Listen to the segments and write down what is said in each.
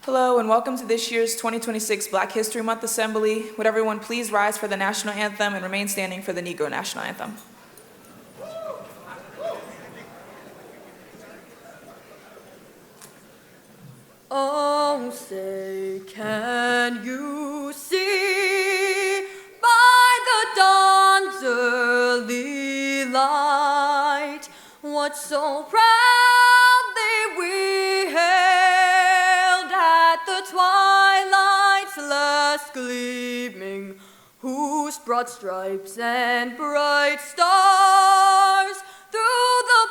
Hello and welcome to this year's 2026 Black History Month Assembly. Would everyone please rise for the national anthem and remain standing for the Negro National Anthem. Oh, say, can you see by the dawn's early light what so proudly we hailed at the twilight's last gleaming, whose broad stripes and bright stars through the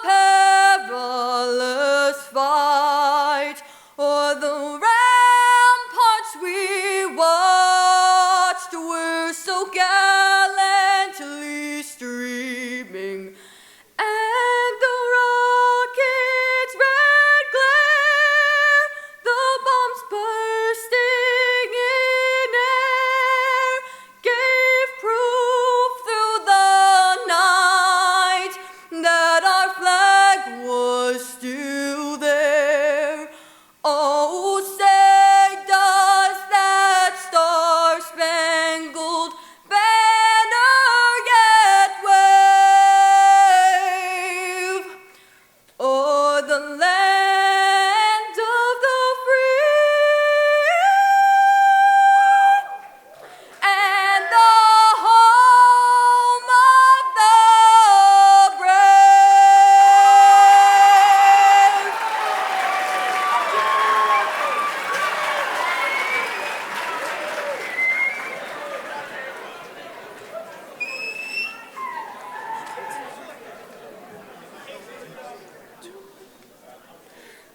perilous fight o'er the ramparts we watched were so gallantly streaming, and the rocket's red glare, the bombs bursting in air, gave proof through the night that our flag was still there. Oh, say does that star-spangled banner yet wave o'er the land of the free and the home of the brave?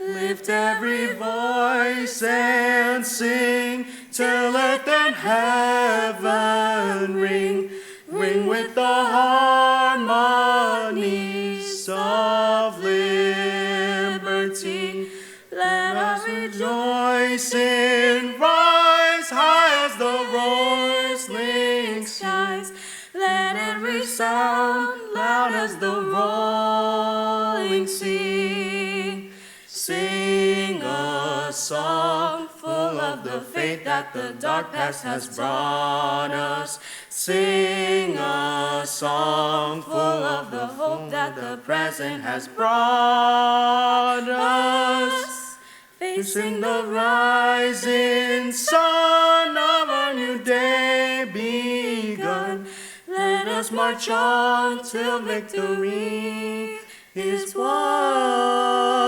Lift every voice and sing till earth and heaven ring, ring with the harmonies of liberty. Let us rejoice in rise high as the roaring skies. Let it resound loud as the rolling sea. Sing a song full of the faith that the dark past has brought us. Sing a song full of the hope that the present has brought us. Facing the rising sun of our new day begun, let us march on till victory is won.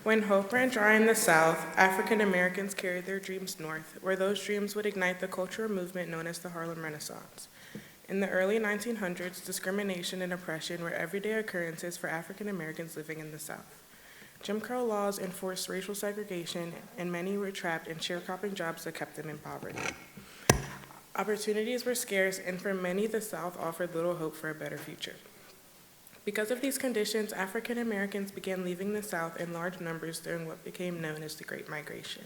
When hope ran dry in the South, African Americans carried their dreams north, where those dreams would ignite the cultural movement known as the Harlem Renaissance. In the early 1900s, discrimination and oppression were everyday occurrences for African Americans living in the South. Jim Crow laws enforced racial segregation, and many were trapped in sharecropping jobs that kept them in poverty. Opportunities were scarce, and for many, the South offered little hope for a better future. Because of these conditions, African Americans began leaving the South in large numbers during what became known as the Great Migration.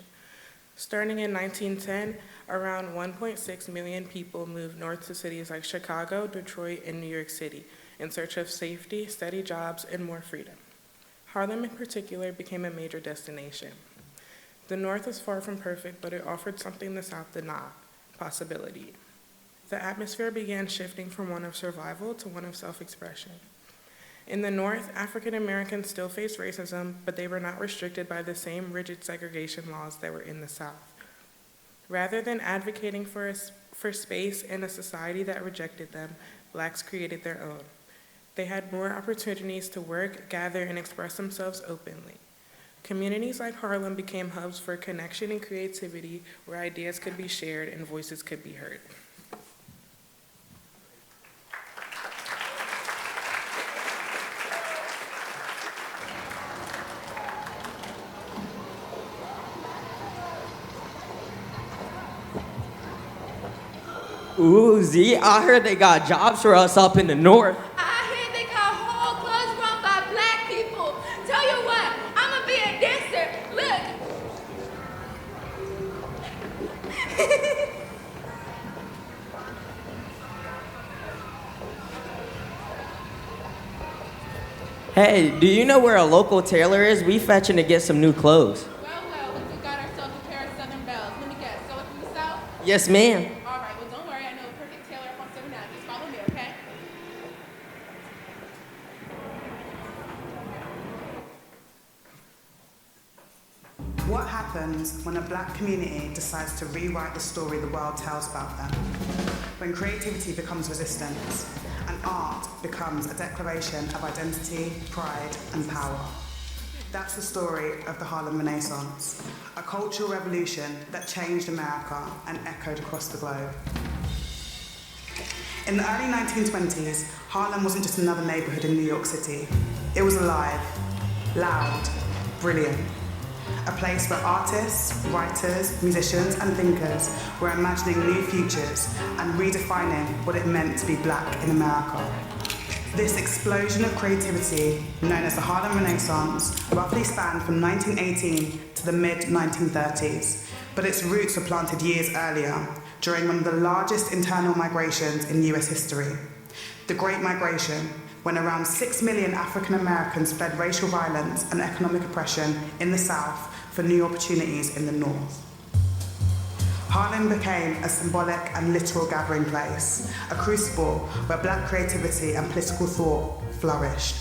Starting in 1910, around 1.6 million people moved north to cities like Chicago, Detroit, and New York City in search of safety, steady jobs, and more freedom. Harlem in particular became a major destination. The North was far from perfect, but it offered something the South did not: possibility. The atmosphere began shifting from one of survival to one of self-expression. In the North, African Americans still faced racism, but they were not restricted by the same rigid segregation laws that were in the South. Rather than advocating for space in a society that rejected them, Blacks created their own. They had more opportunities to work, gather, and express themselves openly. Communities like Harlem became hubs for connection and creativity, where ideas could be shared and voices could be heard. Ooh, Z, I heard they got jobs for us up in the north. I hear they got whole clubs run by black people. Tell you what, Hey, do you know where a local tailor is? We fetching to get some new clothes. Well, we just got ourselves a pair of Southern Bells. Let me guess, going from the South? Yes, ma'am. All right, well, don't worry. I know a perfect tailor up on 79. Just follow me, okay? What happens when a black community decides to rewrite the story the world tells about them? When creativity becomes resistance and art becomes a declaration of identity, pride, and power. That's the story of the Harlem Renaissance, a cultural revolution that changed America and echoed across the globe. In the early 1920s, Harlem wasn't just another neighborhood in New York City. It was alive, loud, brilliant. A place where artists, writers, musicians, and thinkers were imagining new futures and redefining what it meant to be black in America. This explosion of creativity, known as the Harlem Renaissance, roughly spanned from 1918 to the mid-1930s, but its roots were planted years earlier, during one of the largest internal migrations in US history. The Great Migration, when around 6 million African Americans fled racial violence and economic oppression in the South for new opportunities in the North. Harlem became a symbolic and literal gathering place, a crucible where black creativity and political thought flourished.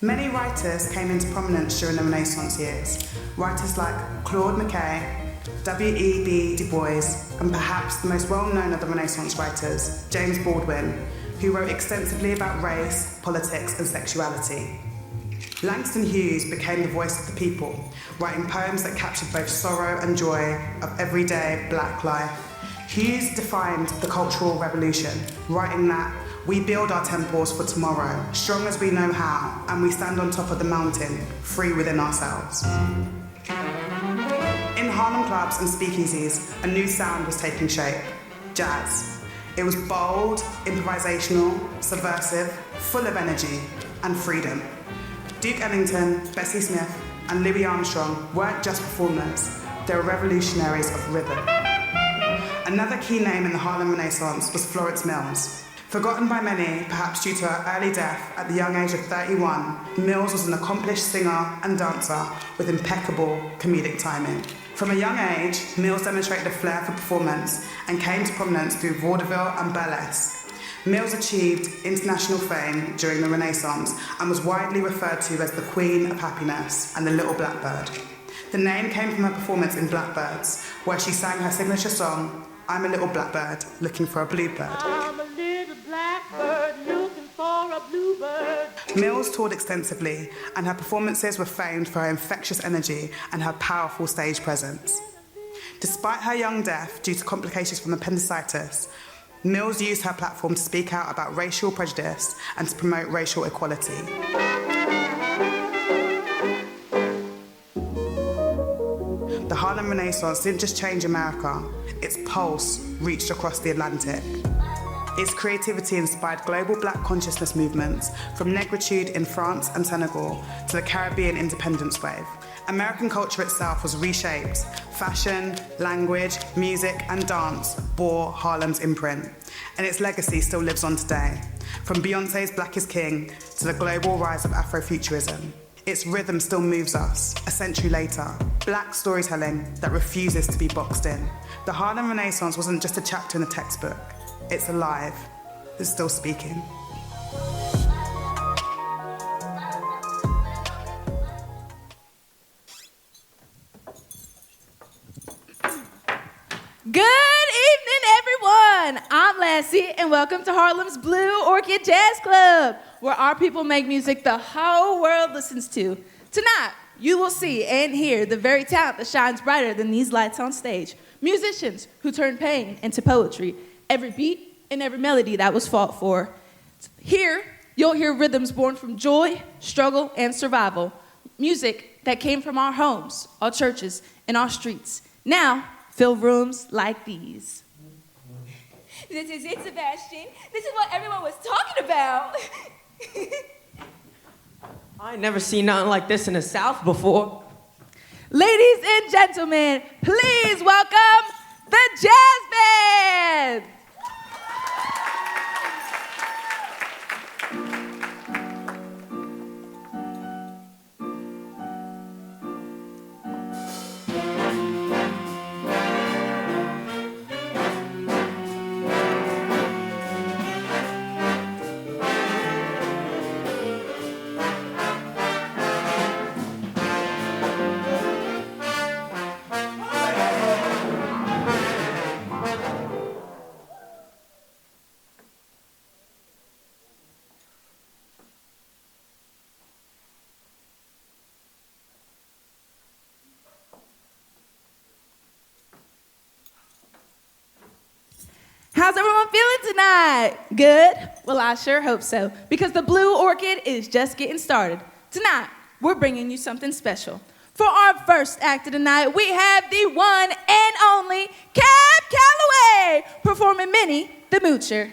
Many writers came into prominence during the Renaissance years, writers like Claude McKay, W.E.B. Du Bois, and perhaps the most well-known of the Renaissance writers, James Baldwin, who wrote extensively about race, politics, and sexuality. Langston Hughes became the voice of the people, writing poems that captured both sorrow and joy of everyday black life. Hughes defined the Cultural Revolution, writing that we build our temples for tomorrow, strong as we know how, and we stand on top of the mountain, free within ourselves. In Harlem clubs and speakeasies, a new sound was taking shape: jazz. It was bold, improvisational, subversive, full of energy and freedom. Duke Ellington, Bessie Smith, and Louis Armstrong weren't just performers, they were revolutionaries of rhythm. Another key name in the Harlem Renaissance was Florence Mills. Forgotten by many, perhaps due to her early death at the young age of 31, Mills was an accomplished singer and dancer with impeccable comedic timing. From a young age, Mills demonstrated a flair for performance and came to prominence through vaudeville and burlesque. Mills achieved international fame during the Renaissance and was widely referred to as the Queen of Happiness and the Little Blackbird. The name came from her performance in Blackbirds, where she sang her signature song, I'm a little blackbird looking for a bluebird. I'm a little blackbird looking for a bluebird. Mills toured extensively, and her performances were famed for her infectious energy and her powerful stage presence. Despite her young death due to complications from appendicitis, Mills used her platform to speak out about racial prejudice and to promote racial equality. The Harlem Renaissance didn't just change America, its pulse reached across the Atlantic. Its creativity inspired global black consciousness movements from negritude in France and Senegal to the Caribbean independence wave. American culture itself was reshaped. Fashion, language, music, and dance bore Harlem's imprint, and its legacy still lives on today. From Beyoncé's Black is King to the global rise of Afrofuturism, its rhythm still moves us, a century later. Black storytelling that refuses to be boxed in. The Harlem Renaissance wasn't just a chapter in a textbook. It's alive. It's still speaking. Good evening, everyone. I'm Lassie, and welcome to Harlem's Blue Orchid Jazz Club, where our people make music the whole world listens to. Tonight, you will see and hear the very talent that shines brighter than these lights on stage. Musicians who turn pain into poetry, every beat and every melody that was fought for. Here, you'll hear rhythms born from joy, struggle, and survival. Music that came from our homes, our churches, and our streets. Now, fill rooms like these. This is it, Sebastian. This is what everyone was talking about. I ain't never seen nothing like this in the South before. Ladies and gentlemen, please welcome the Jazz Band. How's everyone feeling tonight? Good? Well, I sure hope so, because the Blue Orchid is just getting started. Tonight, we're bringing you something special. For our first act of the night, we have the one and only Cab Calloway performing Minnie the Moocher.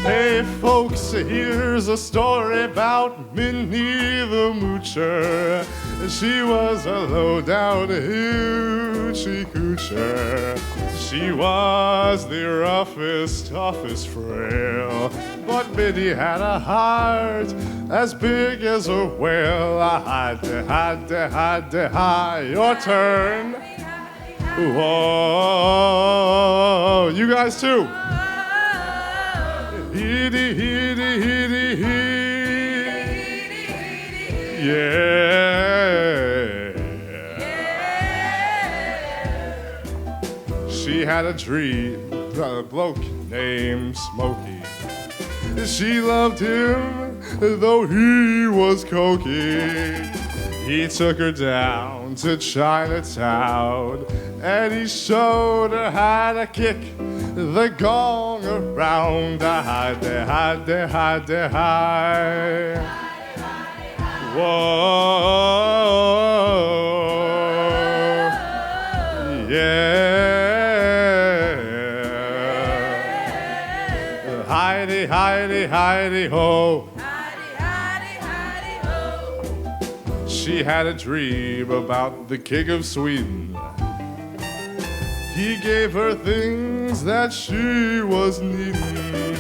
Hey folks, here's a story about Minnie the Moocher. She was a low-down hoochie coocher. She was the roughest, toughest frail, but Minnie had a heart as big as a whale. Hi, your turn. Whoa, you guys too. Heedy, heedy, heedy, hee. Yeah. She had a dream, a bloke named Smokey. She loved him, though he was cokey. He took her down to Chinatown, and he showed her how to kick the gong around. Hi, hi. Whoa, yeah. Heidi, Heidi, Heidi, ho. She had a dream about the King of Sweden. He gave her things that she was needing.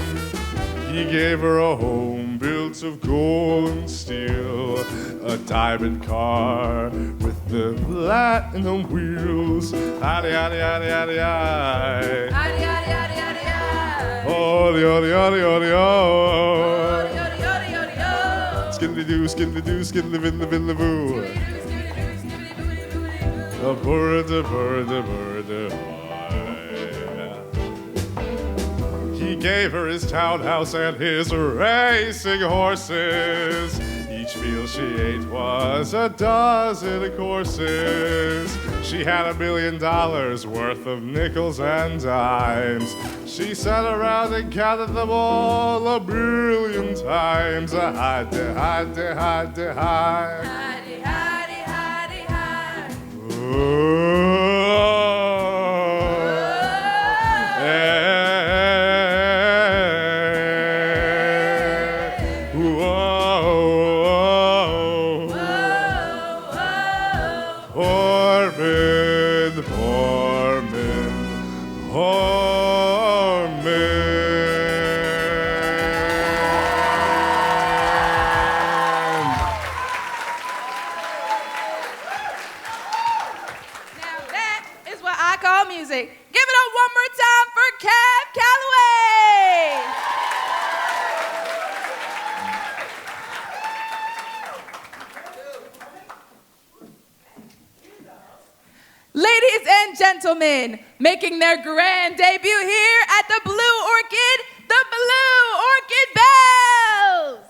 He gave her a home built of gold and steel, a diamond car with the platinum wheels. Howdy, howdy, howdy, howdy, howdy. Howdy, howdy, howdy, howdy, howdy. Howdy, howdy, howdy, howdy, howdy. Howdy, howdy, howdy, howdy. Skiddly-doo, skiddly-doo, skiddly-bin-the-bin-the-boo. A bird, a bird, a bird, a He gave her his townhouse and his racing horses. Each meal she ate was a dozen courses. She had $1 million worth of nickels and dimes. She sat around and counted them all 1 billion times. Hidey, hidey, hidey, hide. Howdy, howdy, howdy, howdy. Music. Give it up one more time for Cab Calloway. Ladies and gentlemen, making their grand debut here at the Blue Orchid, the Blue Orchid Bells.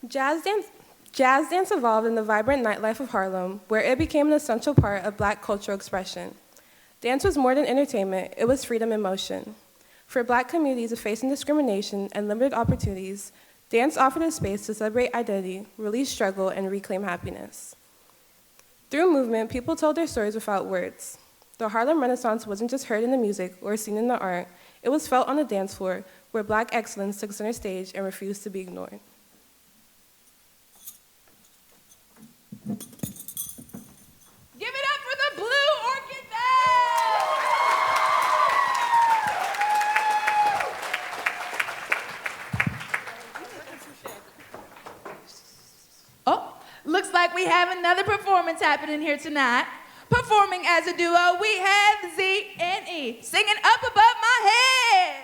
Jazz dance evolved in the vibrant nightlife of Harlem, where it became an essential part of Black cultural expression. Dance was more than entertainment, it was freedom in motion. For Black communities facing discrimination and limited opportunities, dance offered a space to celebrate identity, release struggle, and reclaim happiness. Through movement, people told their stories without words. The Harlem Renaissance wasn't just heard in the music or seen in the art, it was felt on the dance floor, where Black excellence took center stage and refused to be ignored. Give it up for the Blue Orchid Band! Oh, looks like we have another performance happening here tonight. Performing as a duo, we have Z and E, singing Up Above My Head.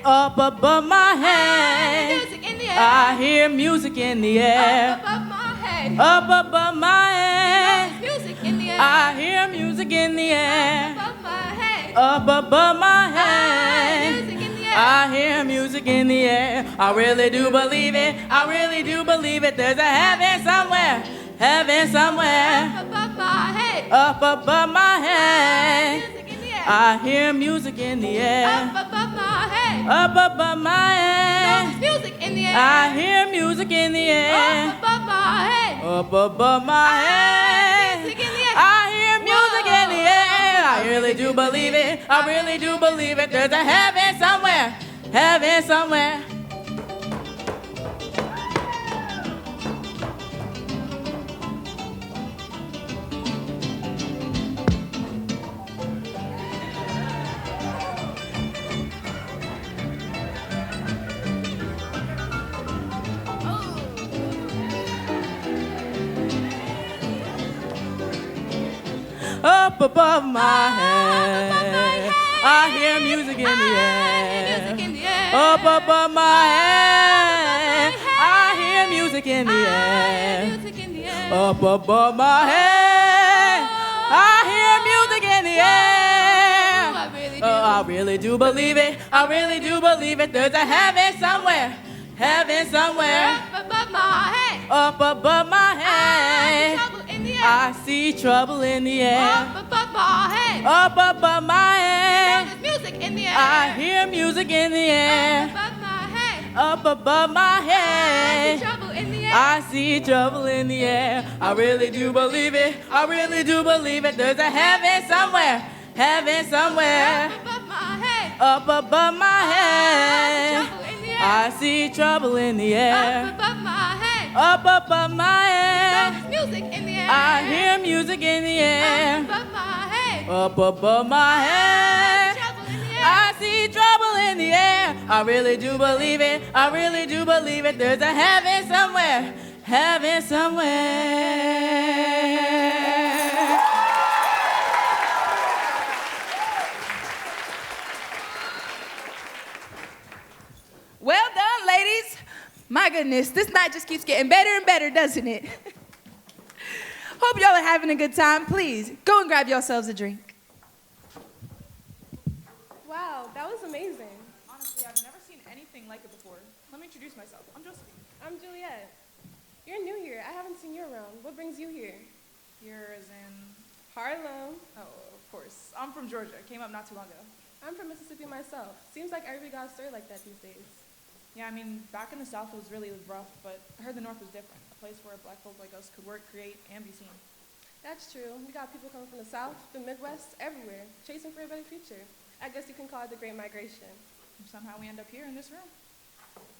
Up above my head, Music in the air. I hear music in the air. Up above my head, Up above my head, music in the air. I hear music in the air. Above my head, Up above my head, music in the air. I hear music in the air. I really do believe it. I really do believe it. There's a heaven somewhere. Heaven somewhere. Up above my head, Up above my head, music in the air. I hear music in the air. Up above my head, Up above my head, music in the air. I hear music in the air. Up above my head, Up above my head, music in the air. I hear music in the air. I really do believe it. I really do believe it. There's a heaven somewhere. Heaven somewhere. Up above my head, I hear music in the air. Up above my head, I hear music in the air. Up above my head, I hear music in the air. Oh, I really do believe it. I really do believe it. There's a heaven somewhere. Heaven somewhere. Up above my head, Up above my head, trouble in the air. I see trouble in the air. Up above my head, Up above my head, there's music in the air. I hear music in the air. Above my head, Up above my head, trouble in the air. I see trouble in the air. I really do believe it. I really do believe it. There's a heaven somewhere. Heaven somewhere. Above my head, Up above my head, trouble in the air. I see trouble in the air. Up above my head, Up above my head, there's music in the air. I hear music in the air. Above my head, Up above my head, trouble in the air. I see trouble in the air. I really do believe it. I really do believe it. There's a heaven somewhere. Heaven somewhere. Well done, ladies. My goodness, this night just keeps getting better and better, doesn't it? Hope y'all are having a good time. Please, go and grab yourselves a drink. Wow, that was amazing. Honestly, I've never seen anything like it before. Let me introduce myself. I'm Josephine. I'm Juliet. You're new here. I haven't seen you around. What brings you here? Here is in... Harlem. Oh, of course. I'm from Georgia. Came up not too long ago. I'm from Mississippi myself. Seems like everybody got a story like that these days. Yeah, I mean, back in the South it was really rough, but I heard the North was different. A place where Black folk like us could work, create, and be seen. That's true. We got people coming from the South, the Midwest, everywhere, chasing for a better future. I guess you can call it the Great Migration. And somehow we end up here in this room.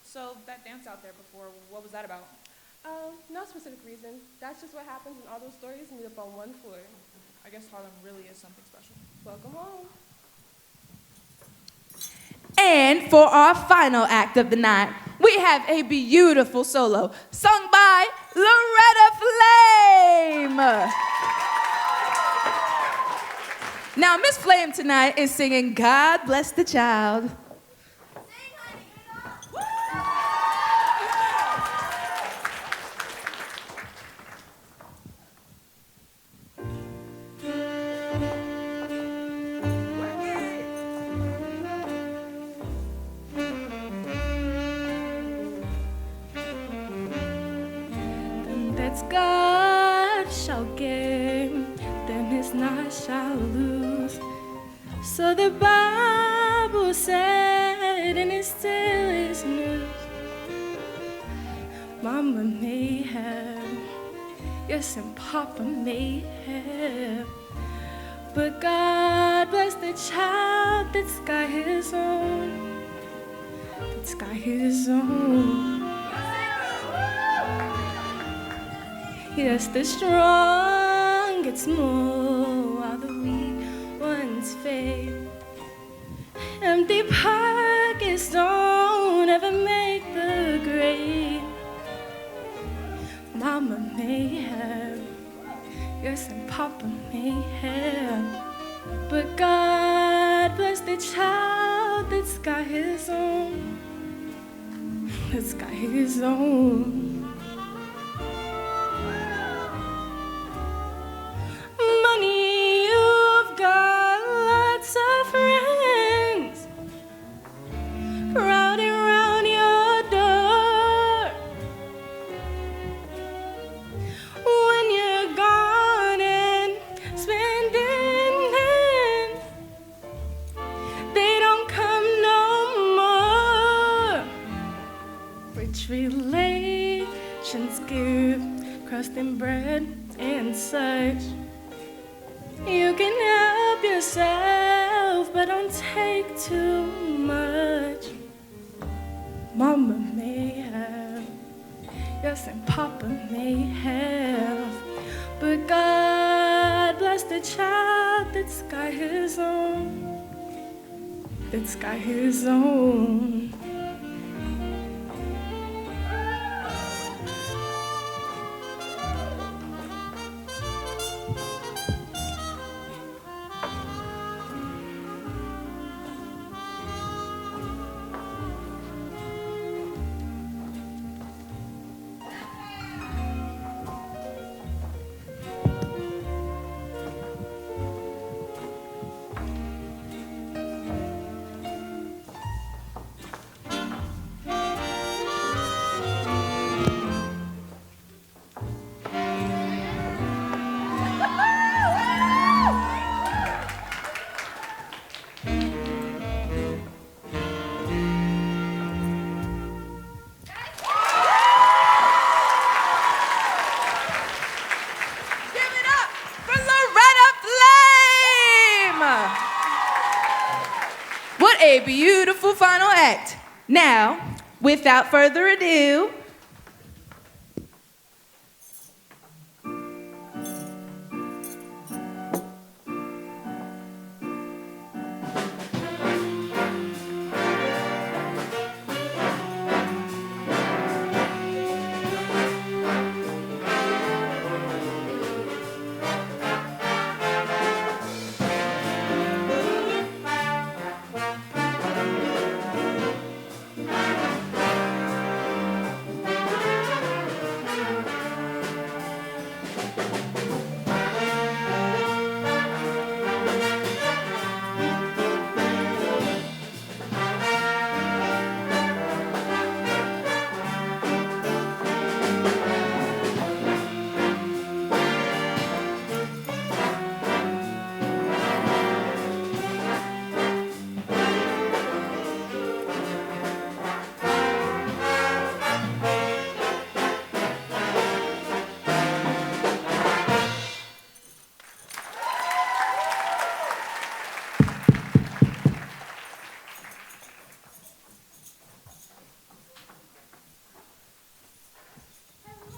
So that dance out there before, what was that about? No specific reason. That's just what happens when all those stories meet up on one floor. I guess Harlem really is something special. Welcome home. And for our final act of the night, we have a beautiful solo sung by Loretta Flame. Now, Miss Flame tonight is singing God Bless the Child. What's God shall gain, then his not shall lose. So the Bible said, and it still is news. Mama may have, yes, and Papa may have, but God bless the child that's got his own, that's got his own. Yes, the strong get small while the weak ones fade. Empty pockets don't ever make the grade. Mama may have, yes, and Papa may have, but God bless the child that's got his own, that's got his own. Money, you've got lots of friends crowding around your door. When you're gone and spending it, they don't come no more. Rich relations give crust and bread and such. You can help yourself, but don't take too much. Mama may have, yes, and Papa may have, but God bless the child that's got his own, that's got his own. What a beautiful final act. Now, without further ado,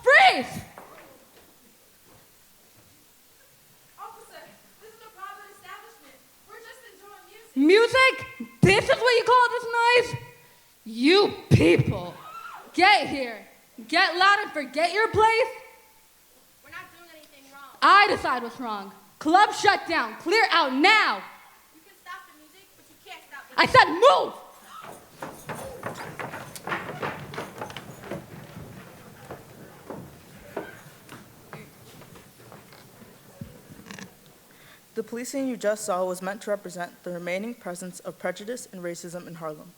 Freeze! Officer, this is a private establishment. We're just enjoying music. Music? This is what you call this noise? You people, get here. Get loud and forget your place. We're not doing anything wrong. I decide what's wrong. Club shut down. Clear out now. You can stop the music, but you can't stop the I said move! The policing you just saw was meant to represent the remaining presence of prejudice and racism in Harlem.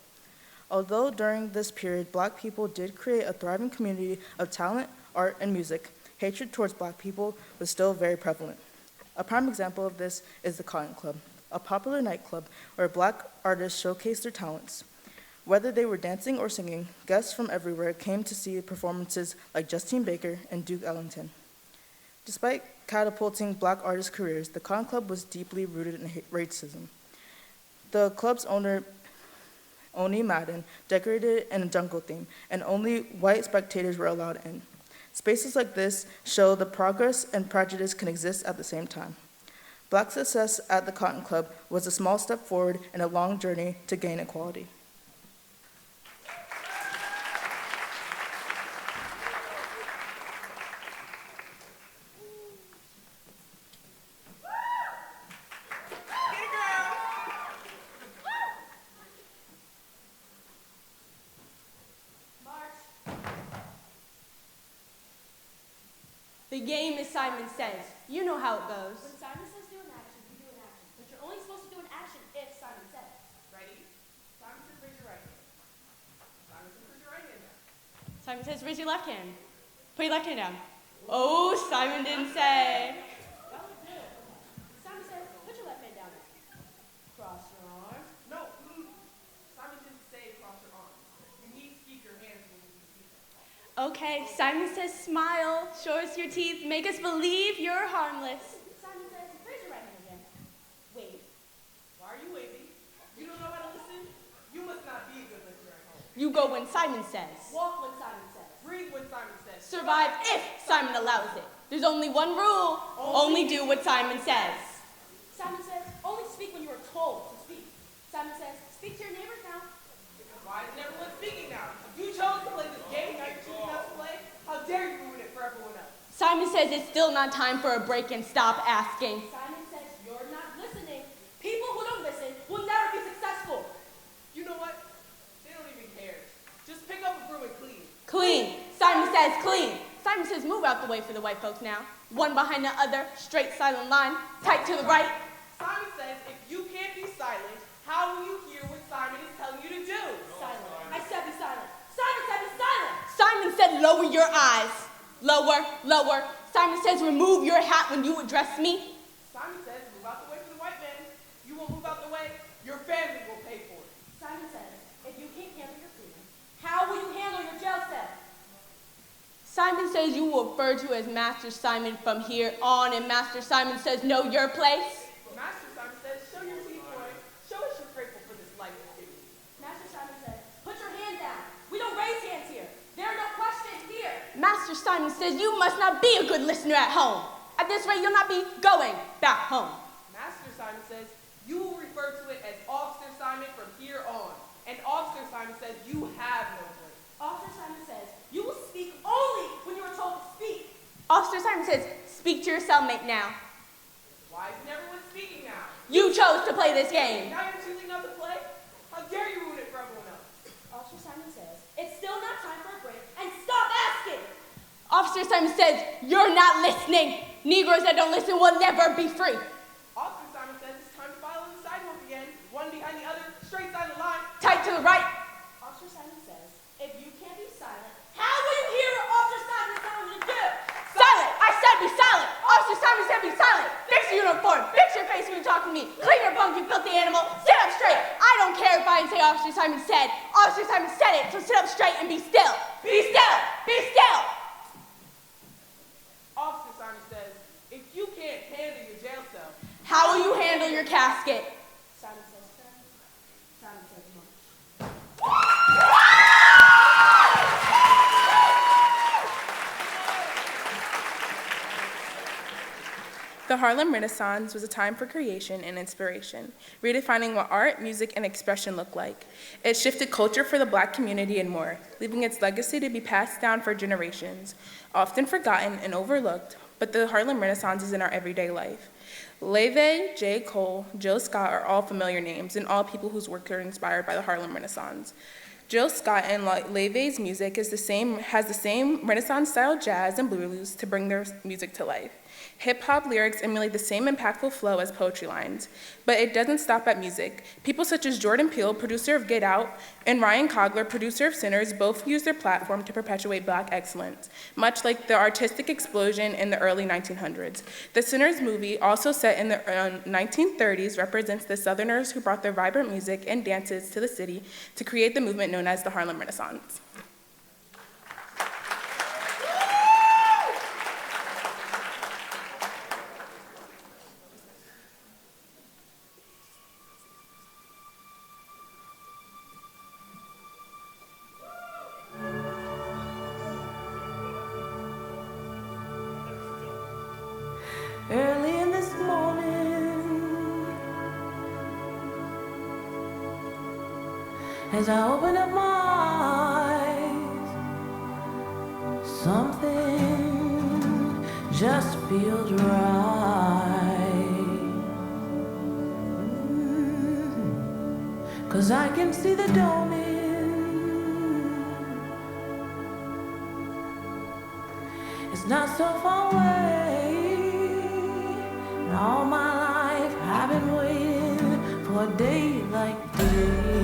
Although during this period, Black people did create a thriving community of talent, art, and music, hatred towards black people was still very prevalent. A prime example of this is the Cotton Club, a popular nightclub where black artists showcased their talents. Whether they were dancing or singing, guests from everywhere came to see performances like Justine Baker and Duke Ellington. Despite catapulting black artists' careers, the Cotton Club was deeply rooted in racism. The club's owner, Oni Madden, decorated it in a jungle theme, and only white spectators were allowed in. Spaces like this show the progress and prejudice can exist at the same time. Black success at the Cotton Club was a small step forward in a long journey to gain equality. The game is Simon Says. You know how it goes. When Simon says do an action, you do an action. But you're only supposed to do an action if Simon says. Ready? Simon says raise your right hand. Simon says put your right hand down. Simon says raise your left hand. Put your left hand down. Oh, Simon didn't say. That was good. Simon says put your left hand down. Cross your arms. No, Simon didn't say cross your arms. You need to keep your hands when you see them. Okay, Simon says smile, show us your teeth, make us believe you're harmless. Simon says raise your right hand again. Wave. Why are you waving? You don't know how to listen? You must not be a good listener at home. You go when Simon says. Walk when Simon says. Breathe when Simon says. Survive if Simon allows it. There's only one rule. Only do what Simon says. Simon says only speak when you are told to speak. Simon says speak to your neighbors now. Why isn't everyone speaking now? You chose to play this game, now you're choosing not to play? How dare you ruin it for everyone else? Simon says it's still not time for a break and stop asking. Simon says you're not listening. People who don't listen will never be successful. You know what? They don't even care. Just pick up a broom and clean. Clean. Simon says clean. Simon says move out the way for the white folks now. One behind the other, straight silent line, tight to the right. Simon says if you can't be silent, how will you hear what Simon is telling you to do? Silent. I said be silent. Simon said be silent. Simon said lower your eyes. Lower, lower. Simon says remove your hat when you address me. Simon says move out the way for the white man. You won't move out the way, your family will pay for it. Simon says if you can't handle your freedom, how will you handle your jail cell? Simon says you will refer to as Master Simon from here on, and Master Simon says know your place. Master Simon says show your teeth, boy. Show us you're grateful for this life that's given you. Master Simon says put your hand down. We don't raise hands here. There are no questions here. Master Simon says you must not be a good listener at home. At this rate, you'll not be going back home. Master Simon says you will refer to it as Officer Simon from here on. And Officer Simon says you have no place. Officer Simon says you will speak only when you are told to speak. Officer Simon says speak to your cellmate now. Why isn't everyone speaking now? You chose to play this game. Now you're choosing not to play? How dare you ruin it for everyone else? Officer Simon says it's still not time for a break and stop asking. Officer Simon says you're not listening. Negroes that don't listen will never be free. Officer Simon says it's time to file on the sidewalk again. One behind the other, straight down the line. Tight to the right. Officer Simon says if you can't be silent, how will you hear what Officer Simon is telling you to do? Silent! I said be silent! Officer Simon said be silent! Fix your uniform! Fix your face when you're talking to me! Clean your bunk, you filthy animal! Sit up straight! I don't care if I didn't say Officer Simon said. Officer Simon said it, so sit up straight and be still! Be still! Be still! Officer Simon says, if you can't handle your jail cell, How will you handle your casket? Simon says turn. Simon says march. The Harlem Renaissance was a time for creation and inspiration, redefining what art, music, and expression look like. It shifted culture for the Black community and more, leaving its legacy to be passed down for generations, often forgotten and overlooked, but the Harlem Renaissance is in our everyday life. Leve, J. Cole, Jill Scott are all familiar names and all people whose work are inspired by the Harlem Renaissance. Jill Scott and Levy's music has the same Renaissance-style jazz and blues to bring their music to life. Hip-hop lyrics emulate the same impactful flow as poetry lines, but it doesn't stop at music. People such as Jordan Peele, producer of Get Out, and Ryan Coogler, producer of Sinners, both use their platform to perpetuate Black excellence, much like the artistic explosion in the early 1900s. The Sinners movie, also set in the 1930s, represents the Southerners who brought their vibrant music and dances to the city to create the movement known as the Harlem Renaissance. Early in this morning, as I open up my eyes, something just feels right. 'Cause I can see the dawning. It's not so far away. All my life I've been waiting for a day like today.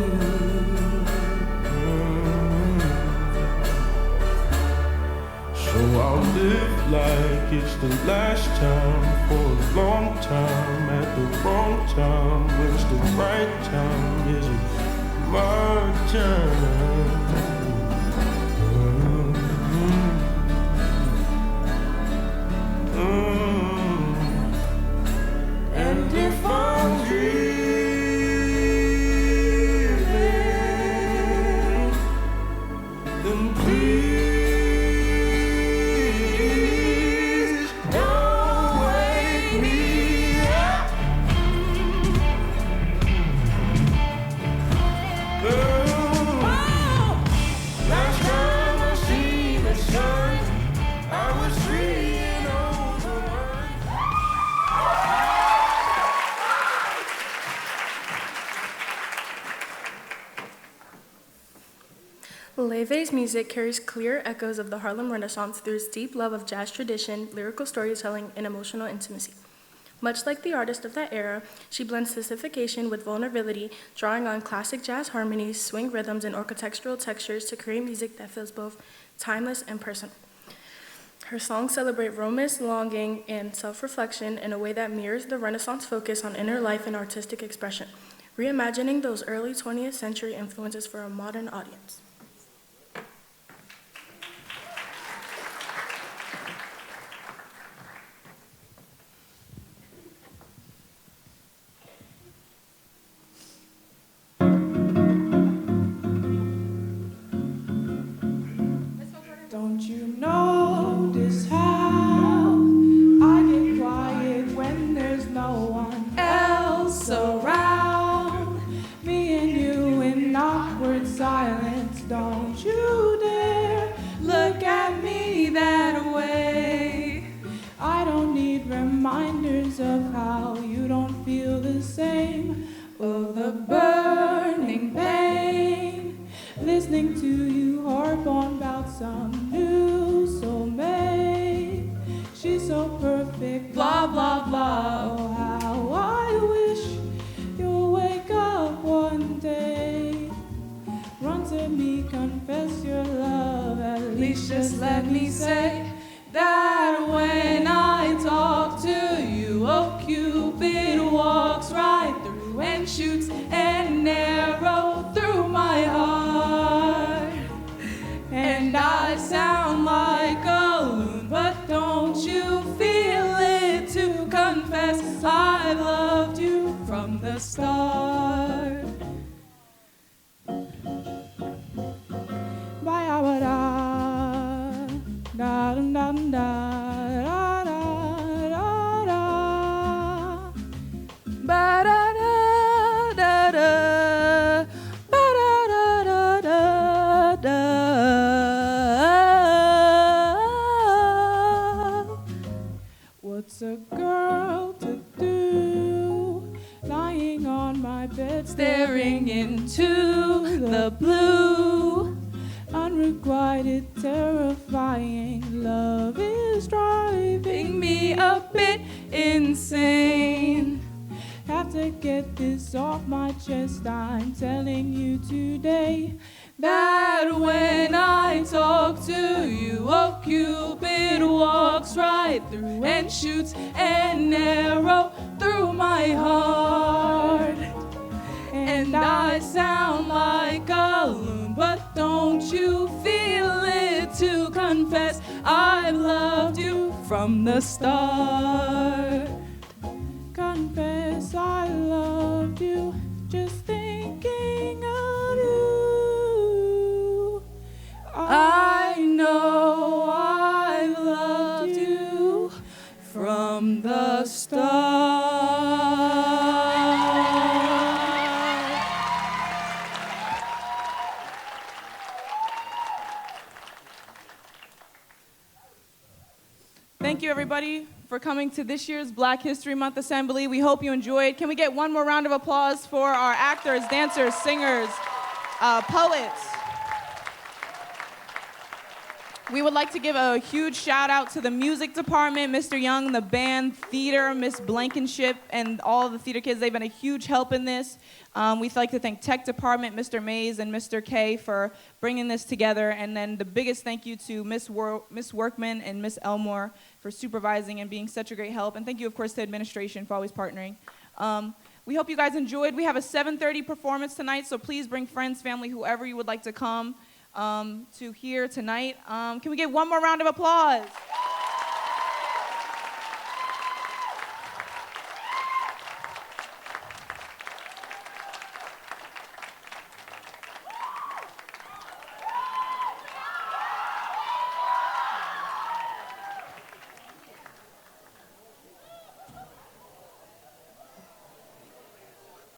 So I'll live like it's the last time for a long time at the wrong time. When's the right time? Is it my time? And if I'm dreaming, then please don't wake me up. Oh, last time I see the sun, I was 3 and over. Levy's music carries clear echoes of the Harlem Renaissance through its deep love of jazz tradition, lyrical storytelling, and emotional intimacy. Much like the artist of that era, she blends sophistication with vulnerability, drawing on classic jazz harmonies, swing rhythms, and architectural textures to create music that feels both timeless and personal. Her songs celebrate romance, longing, and self-reflection in a way that mirrors the Renaissance focus on inner life and artistic expression, reimagining those early 20th century influences for a modern audience. Don't you notice how I get quiet when there's no one else around? Me and you in awkward silence. Don't you dare look at me that way. I don't need reminders of how you don't feel the same. Of the burning pain. Listening to you harp on about some new soulmate. She's so perfect, blah, blah, blah. Oh, how I wish you'll wake up one day. Run to me, confess your love. At least just let me say that when I talk to you, oh, Cupid walks right through and shoots an arrow through my heart. And I sound like a loon, but don't you feel it to confess I've loved you from the start. Da da da da da da da. Ba da da da da. Ba da da da da da. What's a girl to do? Lying on my bed, staring into the blue. unrequited, terrifying. Love is driving me a bit insane. Have to get this off my chest. I'm telling you today that when I talk to you, oh, Cupid walks right through and shoots an arrow through my heart. And I sound like a loon, but don't you feel it to confess I've loved you from the start. Confess I loved you, just thinking of you. I know I've loved you from the start. Thank you, everybody, for coming to this year's Black History Month Assembly. We hope you enjoyed. Can we get one more round of applause for our actors, dancers, singers, poets? We would like to give a huge shout out to the music department, Mr. Young, the band, theater, Miss Blankenship, and all the theater kids. They've been a huge help in this. We'd like to thank tech department, Mr. Mays and Mr. K for bringing this together. And then the biggest thank you to Miss Workman and Miss Elmore for supervising and being such a great help. And thank you, of course, to administration for always partnering. We hope you guys enjoyed. We have a 7:30 performance tonight, so please bring friends, family, whoever you would like to come to here tonight. Can we get one more round of applause?